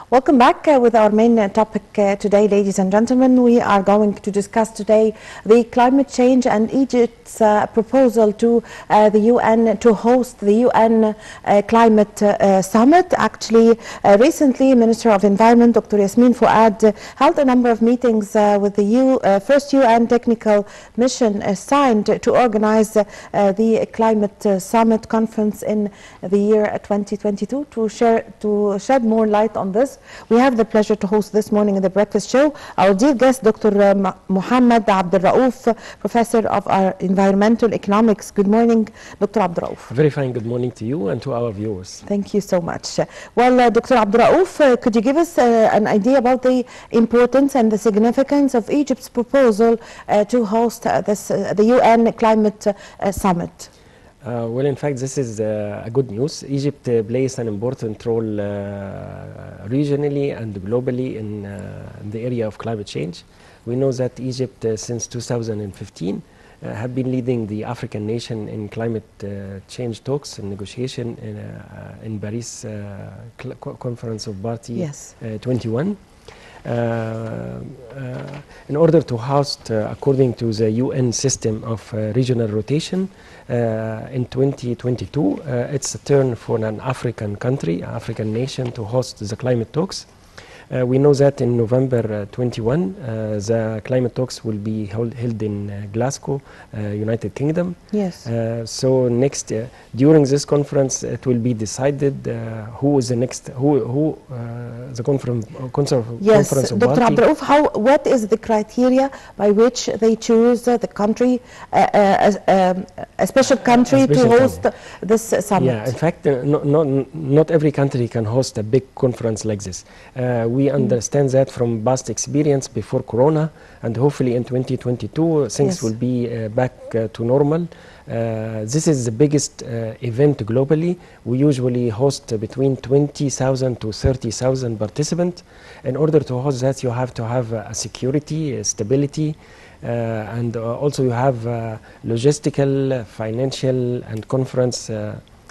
Welcome back with our main topic today, ladies and gentlemen. We are going to discuss today the climate change and Egypt's proposal to the UN to host the UN Climate Summit. Actually, recently, Minister of Environment, Dr. Yasmin Fouad, held a number of meetings with the first UN technical mission assigned to organize the Climate Summit conference in the year 2022. To shed more light on this, we have the pleasure to host this morning in the breakfast show our dear guest, Dr. Mohamed Abdel Raouf, Professor of Environmental Economics. Good morning, Dr. Abdel Raouf. Very fine. Good morning to you and to our viewers. Thank you so much. Well, Dr. Abdel Raouf, could you give us an idea about the importance and the significance of Egypt's proposal to host the UN Climate Summit? Well, in fact, this is a good news. Egypt plays an important role regionally and globally in the area of climate change. We know that Egypt, since 2015, have been leading the African nation in climate change talks and negotiation in Paris Conference of Party 21. In order to host, according to the UN system of regional rotation, in 2022, it's a turn for an African country, African nation, to host the climate talks. We know that in November 21, the climate talks will be held in Glasgow, United Kingdom. Yes. So next, during this conference, it will be decided who is the next, the conference of Dr. Abdel Raouf, what is the criteria by which they choose the country, a special country to host this summit? Yeah, in fact, not every country can host a big conference like this. We understand that from past experience before Corona, and hopefully in 2022 things will be back to normal. This is the biggest event globally. We usually host between 20,000 to 30,000 participants. In order to host that, you have to have a security, stability, and also you have logistical, financial, and conference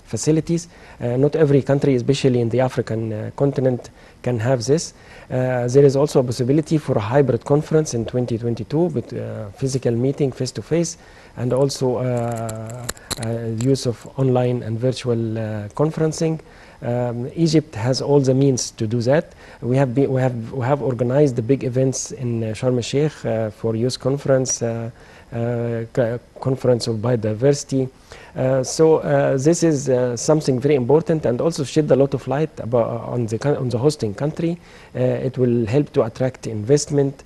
facilities. Not every country, especially in the African continent, can have this. There is also a possibility for a hybrid conference in 2022 with physical meeting face-to-face, and also use of online and virtual conferencing. Egypt has all the means to do that. We have organized the big events in Sharm el-Sheikh for youth conference, conference of biodiversity. So this is something very important, and also shed a lot of light on the hosting country. It will help to attract investment,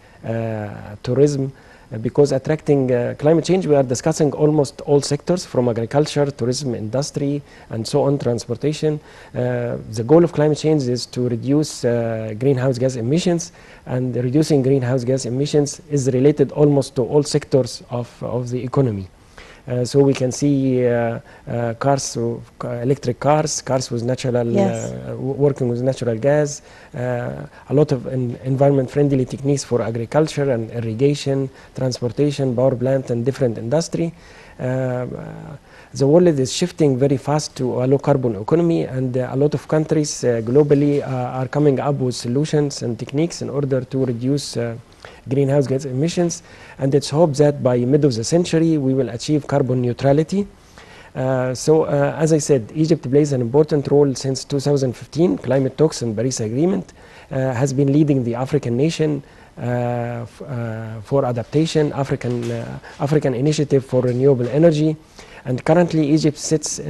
tourism, because attracting climate change, we are discussing almost all sectors, from agriculture, tourism, industry, and so on, transportation. The goal of climate change is to reduce greenhouse gas emissions, and reducing greenhouse gas emissions is related almost to all sectors of the economy. So we can see cars, electric cars with natural, working with natural gas, a lot of environment-friendly techniques for agriculture and irrigation, transportation, power plant, and different industry. The world is shifting very fast to a low-carbon economy, and a lot of countries globally are coming up with solutions and techniques in order to reduce greenhouse gas emissions, and it's hoped that by mid of the century we will achieve carbon neutrality. As I said, Egypt plays an important role since 2015. Climate talks and Paris Agreement has been leading the African nation for adaptation, African Initiative for Renewable Energy. And currently Egypt sits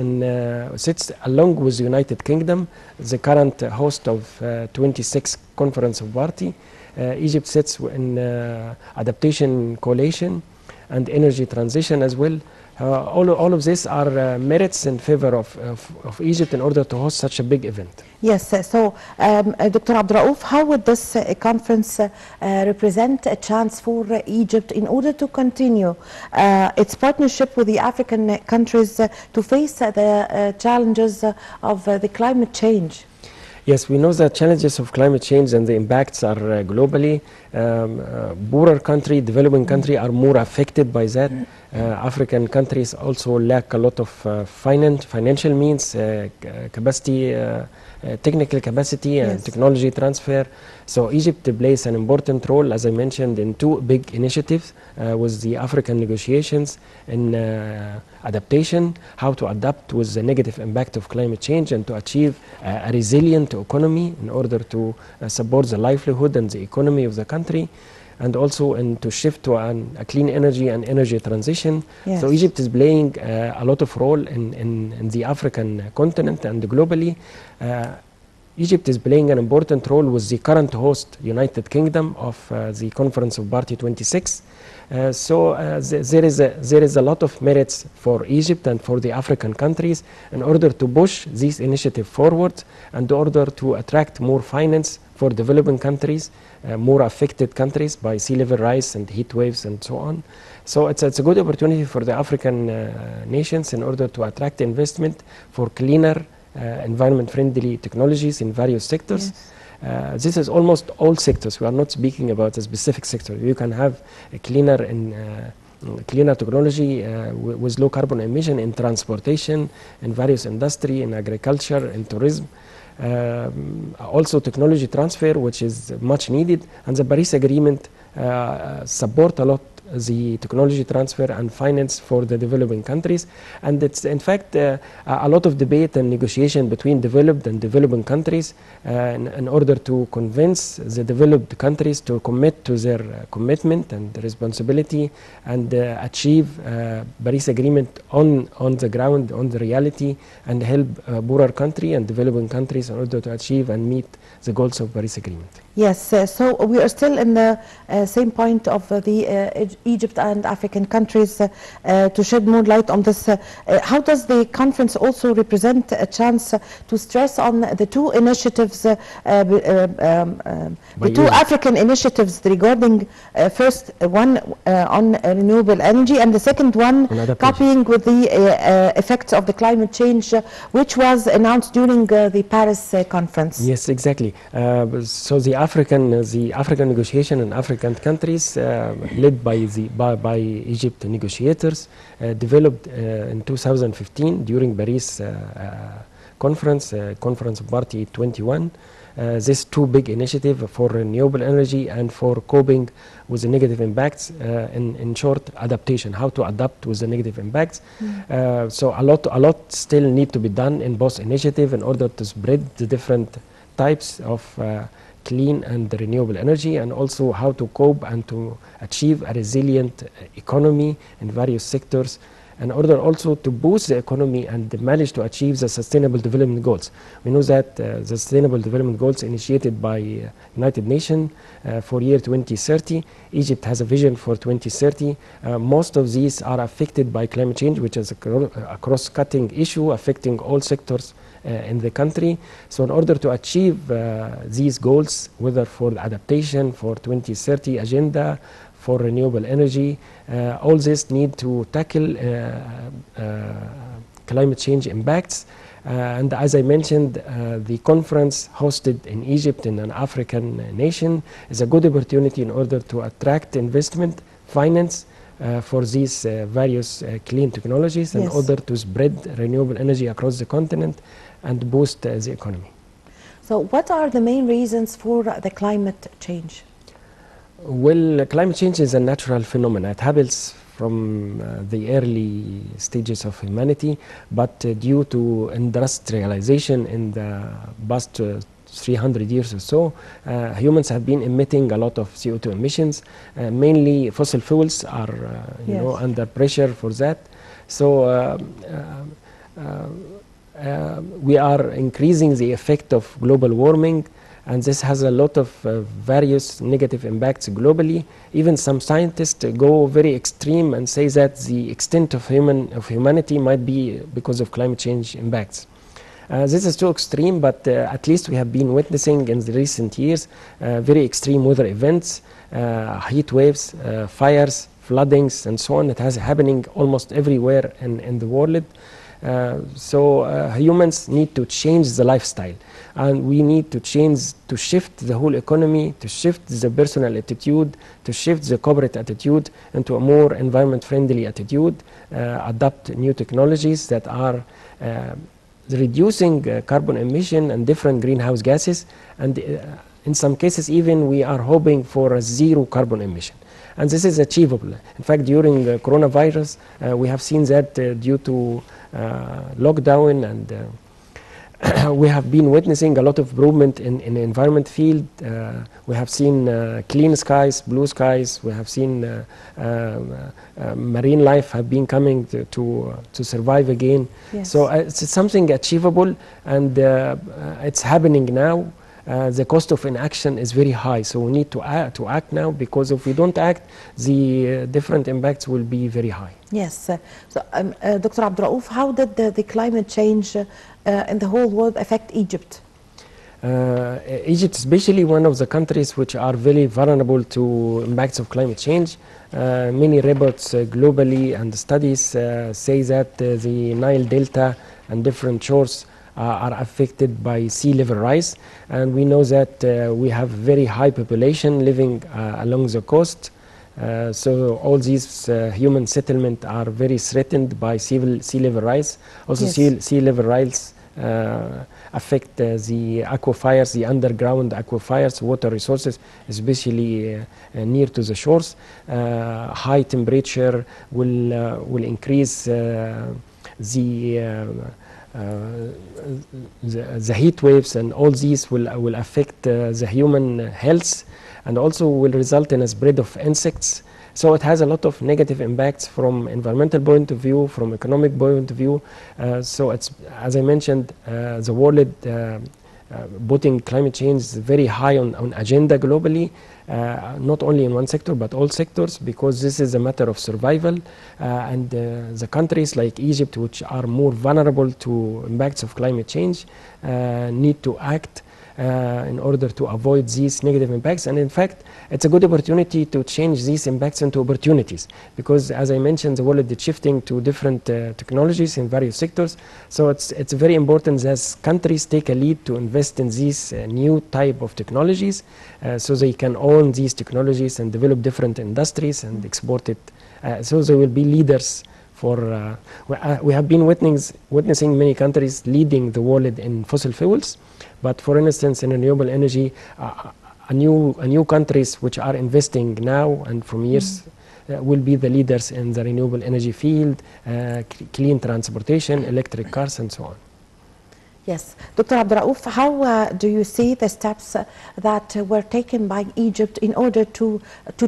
along with the United Kingdom, the current host of 26th Conference of Party. Egypt sits in adaptation coalition and energy transition as well. All of these are merits in favor of Egypt in order to host such a big event. Yes, so Dr. Abdel Raouf, how would this conference represent a chance for Egypt in order to continue its partnership with the African countries to face the challenges of the climate change? Yes, we know that challenges of climate change and the impacts are globally. Poorer country, developing country are more affected by that. African countries also lack a lot of financial means, capacity, technical capacity and technology transfer. So Egypt plays an important role, as I mentioned, in two big initiatives with the African negotiations in adaptation, how to adapt with the negative impact of climate change and to achieve a resilient economy in order to support the livelihood and the economy of the country, and also to shift to a clean energy and energy transition. Yes. So Egypt is playing a lot of role in the African continent and globally. Egypt is playing an important role with the current host, United Kingdom, of the Conference of Party 26. There is a lot of merits for Egypt and for the African countries in order to push this initiative forward and in order to attract more finance for developing countries, more affected countries by sea level rise and heat waves and so on. So it's a good opportunity for the African nations in order to attract investment for cleaner, environment-friendly technologies in various sectors. Yes. This is almost all sectors. We are not speaking about a specific sector. You can have a cleaner technology with low carbon emission in transportation, in various industry, in agriculture, in tourism. Also technology transfer, which is much needed, and the Paris Agreement support a lot the technology transfer and finance for the developing countries. And it's in fact a lot of debate and negotiation between developed and developing countries in order to convince the developed countries to commit to their commitment and responsibility and achieve Paris Agreement on the ground, on the reality, and help poorer country and developing countries in order to achieve and meet the goals of Paris Agreement. Yes, so we are still in the same point of the Egypt and African countries to shed more light on this. How does the conference also represent a chance to stress on the two initiatives, the two African initiatives regarding first one on renewable energy and the second one copying with the effects of the climate change, which was announced during the Paris conference? Yes, exactly. So the African negotiation in African countries, led by Egypt negotiators, developed in 2015 during Paris conference of Party 21. These two big initiatives for renewable energy and for coping with the negative impacts, in short, adaptation, how to adapt with the negative impacts. So a lot still need to be done in both initiatives in order to spread the different types of clean and renewable energy, and also how to cope and to achieve a resilient economy in various sectors, in order also to boost the economy and manage to achieve the Sustainable Development Goals. We know that the Sustainable Development Goals initiated by United Nations for year 2030. Egypt has a vision for 2030. Most of these are affected by climate change, which is a cross-cutting issue affecting all sectors in the country. So in order to achieve these goals, whether for adaptation, for 2030 agenda, for renewable energy, all this need to tackle climate change impacts. And as I mentioned, the conference hosted in Egypt, in an African nation, is a good opportunity in order to attract investment, finance for these various clean technologies, in order to spread renewable energy across the continent and boost the economy. So what are the main reasons for the climate change? Well, climate change is a natural phenomenon. It happens from the early stages of humanity, but due to industrialization in the past 300 years or so, humans have been emitting a lot of CO2 emissions. Mainly fossil fuels are under pressure for that. So we are increasing the effect of global warming, and this has a lot of various negative impacts globally. Even some scientists go very extreme and say that the extent of humanity might be because of climate change impacts. This is too extreme, but at least we have been witnessing in the recent years very extreme weather events, heat waves, fires, floodings, and so on. It has happening almost everywhere in the world. Humans need to change the lifestyle, and we need to shift the whole economy, to shift the personal attitude, to shift the corporate attitude into a more environment-friendly attitude, adopt new technologies that are reducing carbon emission and different greenhouse gases, and in some cases even we are hoping for a zero carbon emission. And this is achievable. In fact, during coronavirus, we have seen that due to lockdown, and we have been witnessing a lot of improvement in the environment field. We have seen clean skies, blue skies. We have seen marine life have been coming to survive again. Yes. So it's something achievable, and it's happening now. The cost of inaction is very high, so we need to act now, because if we don't act, the different impacts will be very high. Yes. Dr. Abdel Raouf, how did the climate change in the whole world affect Egypt? Egypt, especially one of the countries which are very vulnerable to impacts of climate change. Many reports globally and studies say that the Nile Delta and different shores are affected by sea level rise, and we know that we have very high population living along the coast, so all these human settlements are very threatened by sea level rise. Also, yes, sea level rise affect the aquifers, the underground aquifers, water resources, especially near to the shores. High temperature will increase the heat waves, and all these will affect the human health, and also will result in a spread of insects. So it has a lot of negative impacts from environmental point of view, from economic point of view. So it's, as I mentioned, the world putting climate change very high on agenda globally, not only in one sector but all sectors, because this is a matter of survival, and the countries like Egypt, which are more vulnerable to impacts of climate change, need to act in order to avoid these negative impacts. And in fact, it's a good opportunity to change these impacts into opportunities, because as I mentioned, the world is shifting to different technologies in various sectors. So it's very important that countries take a lead to invest in these new type of technologies, so they can own these technologies and develop different industries and export it. So they will be leaders. We have been witnessing many countries leading the world in fossil fuels, but for instance, in renewable energy, new countries which are investing now and from years will be the leaders in the renewable energy field, clean transportation, electric cars, and so on. Yes. Dr. Abdel Raouf, how do you see the steps that were taken by Egypt in order to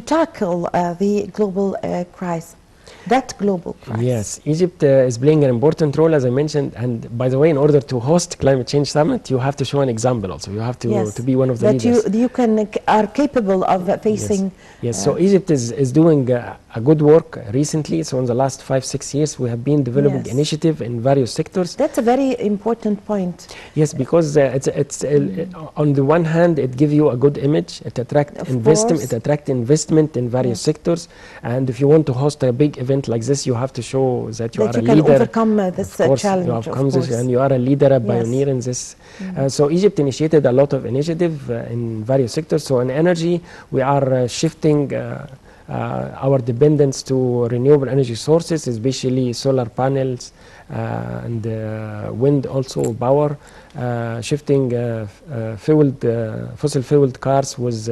tackle the global crisis? That global crisis. Yes, Egypt is playing an important role, as I mentioned. And by the way, in order to host Climate Change Summit, you have to show an example also. You have to be one of the leaders. That you are capable of facing. Yes, so Egypt is doing a good work recently. So in the last 5-6 years, we have been developing initiative in various sectors. That's a very important point. Yes, because it's on the one hand, it gives you a good image. It attracts investment in various sectors. And if you want to host a big event like this, you have to show that you are a leader. You can overcome this challenge, you overcome this, and you are a leader, a pioneer in this. So Egypt initiated a lot of initiative in various sectors. So in energy, we are shifting our dependence to renewable energy sources, especially solar panels and wind also power, shifting fossil fueled cars with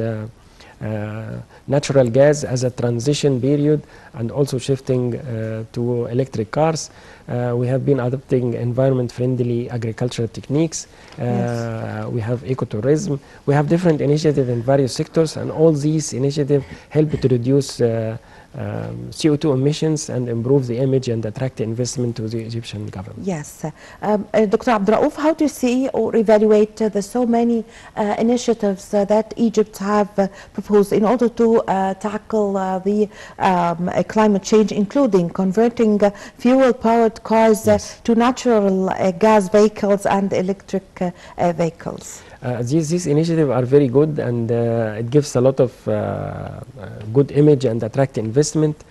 natural gas as a transition period, and also shifting to electric cars. We have been adopting environment-friendly agricultural techniques. We have ecotourism. We have different initiatives in various sectors, and all these initiatives help to reduce CO2 emissions and improve the image and attract investment to the Egyptian government. Yes. Dr. Abdel Raouf, how do you see or evaluate the so many initiatives that Egypt have proposed in order to tackle the climate change, including converting fuel-powered cars to natural gas vehicles and electric vehicles? These initiatives are very good, and it gives a lot of good image and attract investment.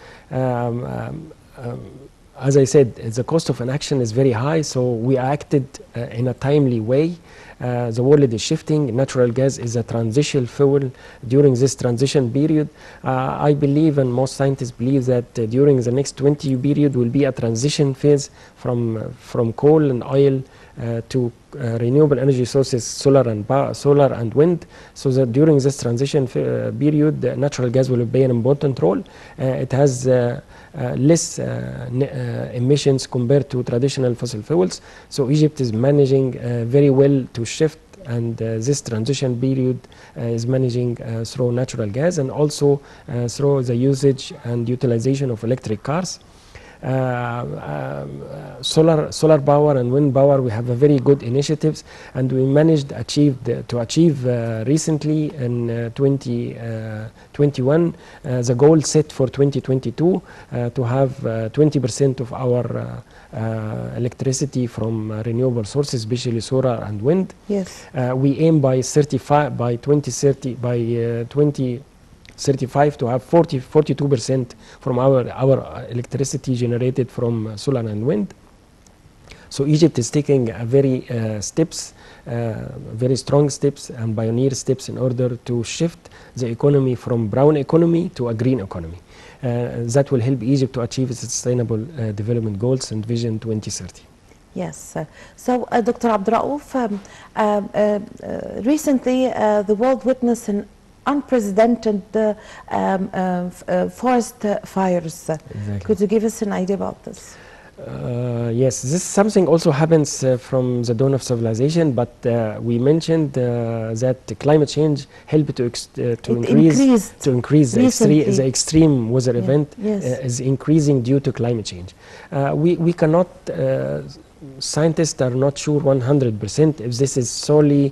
as I said, the cost of inaction is very high, so we acted in a timely way. The world is shifting. Natural gas is a transitional fuel during this transition period. I believe, and most scientists believe, that during the next 20-year period will be a transition phase from coal and oil to renewable energy sources, solar and wind. So that during this transition period, natural gas will play an important role. It has less emissions compared to traditional fossil fuels. So Egypt is managing very well to shift, and this transition period is managing through natural gas, and also through the usage and utilization of electric cars. Solar power and wind power, we have a very good initiatives, and we managed to achieve recently in 2021 the goal set for 2022 to have 20% of our electricity from renewable sources, especially solar and wind. Yes. We aim by 2035 to have 42% from our electricity generated from solar and wind. So Egypt is taking a very strong steps and pioneer steps in order to shift the economy from brown economy to a green economy. That will help Egypt to achieve its sustainable development goals and Vision 2030. Yes. So, Dr. Abdel, recently the world witnessed an unprecedented forest fires. Exactly. Could you give us an idea about this? Yes, this is something also happens from the dawn of civilization, but we mentioned that climate change helped to increase the extreme weather event is increasing due to climate change. We cannot, scientists are not sure 100% if this is solely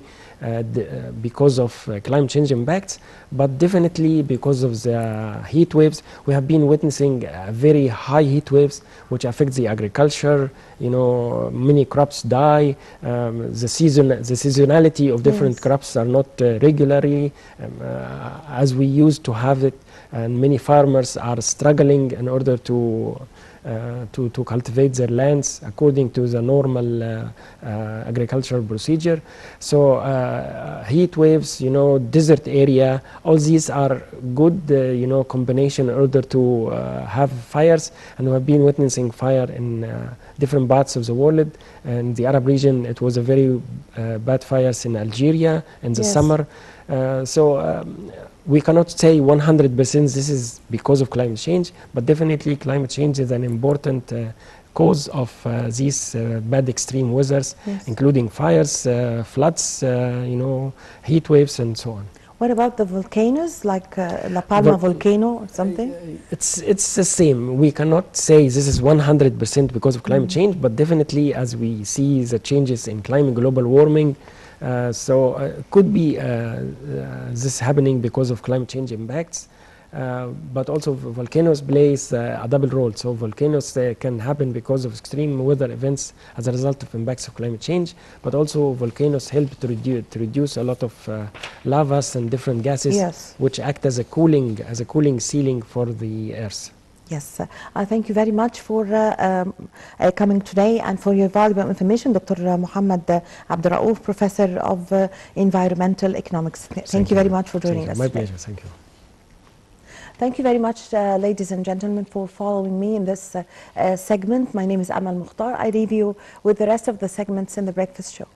because of climate change impacts, but definitely because of the heat waves. We have been witnessing very high heat waves which affect the agriculture. You know, many crops die. The seasonality of different crops are not regularly as we used to have it, and many farmers are struggling in order to cultivate their lands according to the normal agricultural procedure. So heat waves, you know, desert area, all these are good, you know, combination in order to have fires. And we have been witnessing fire in different parts of the world. In the Arab region, it was a very bad fires in Algeria in the summer. We cannot say 100% this is because of climate change, but definitely climate change is an important cause of these bad extreme weathers, including fires, floods, you know, heat waves, and so on. What about the volcanoes, like La Palma volcano or something? It's the same. We cannot say this is 100% because of climate change, but definitely as we see the changes in climate, global warming, could be this happening because of climate change impacts, but also volcanoes plays a double role. So volcanoes can happen because of extreme weather events as a result of impacts of climate change, but also volcanoes help to reduce a lot of lavas and different gases, which act as a cooling ceiling for the Earth. Yes, thank you very much for coming today and for your valuable information, Dr. Mohamed Abdel Raouf, Professor of Environmental Economics. Thank you very much for joining us. My pleasure, thank you. Thank you very much, ladies and gentlemen, for following me in this segment. My name is Amal Mukhtar. I leave you with the rest of the segments in The Breakfast Show.